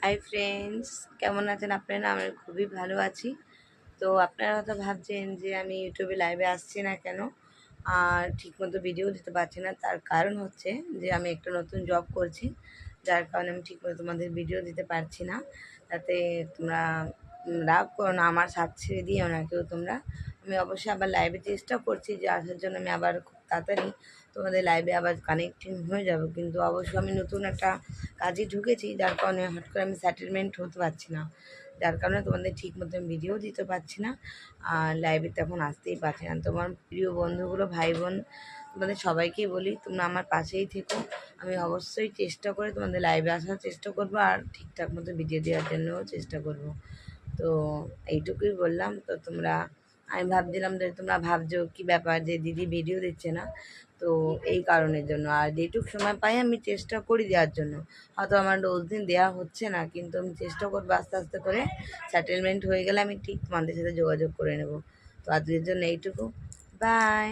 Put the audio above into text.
Hi friends, কেমন আছেন আপনারা? আমি খুবই ভালো আছি। তো আপনারা হয়তো ভাবছেন যে আমি ইউটিউবে লাইভে আসছি না কেন, আর ঠিকমতো ভিডিও দিতে পারছি না। তার কারণ হচ্ছে যে আমি একটা নতুন জব করছি, যার কারণে আমি ঠিকমতো তোমাদের ভিডিও দিতে পারছি না। তাতে তোমরা রাগ করো না, আমার সাথ ছেড়ে দিও না কেউ তোমরা। আমি অবশ্যই আবার লাইভে চেষ্টা করছি যে আসার জন্য। আমি আবার খুব তাড়াতাড়ি তোমাদের লাইভে আবার কানেক্টিং হয়ে যাব, কিন্তু অবশ্যই আমি নতুন একটা কাজে ঢুকেছি, যার কারণে হট করে আমি সেটেলমেন্ট হতে পারছি না, যার কারণে তোমাদের ঠিক মতন ভিডিও দিতে পারছি না, আর লাইভে তখন আসতেই পারছি না। তোমার প্রিয় বন্ধুগুলো, ভাই বোন, তোমাদের সবাইকেই বলি তোমরা আমার পাশেই থেকো। আমি অবশ্যই চেষ্টা করে তোমাদের লাইভে আসার চেষ্টা করবো, আর ঠিকঠাক মতো ভিডিও দেওয়ার জন্যও চেষ্টা করব। তো এইটুকুই বললাম। তো তোমরা, আমি ভাবছিলাম যে তোমরা ভাবছো কী ব্যাপার যে দিদি ভিডিও দিচ্ছে না, তো এই কারণের জন্য। আর যেটুকু সময় পাই আমি চেষ্টা করি দেওয়ার জন্য। হয়তো আমার রোজ দিন দেওয়া হচ্ছে না, কিন্তু আমি চেষ্টা করবো আস্তে আস্তে করে। সেটেলমেন্ট হয়ে গেলে আমি ঠিক তোমাদের সাথে যোগাযোগ করে নেব। তো আজকের জন্য এইটুকু। বাই।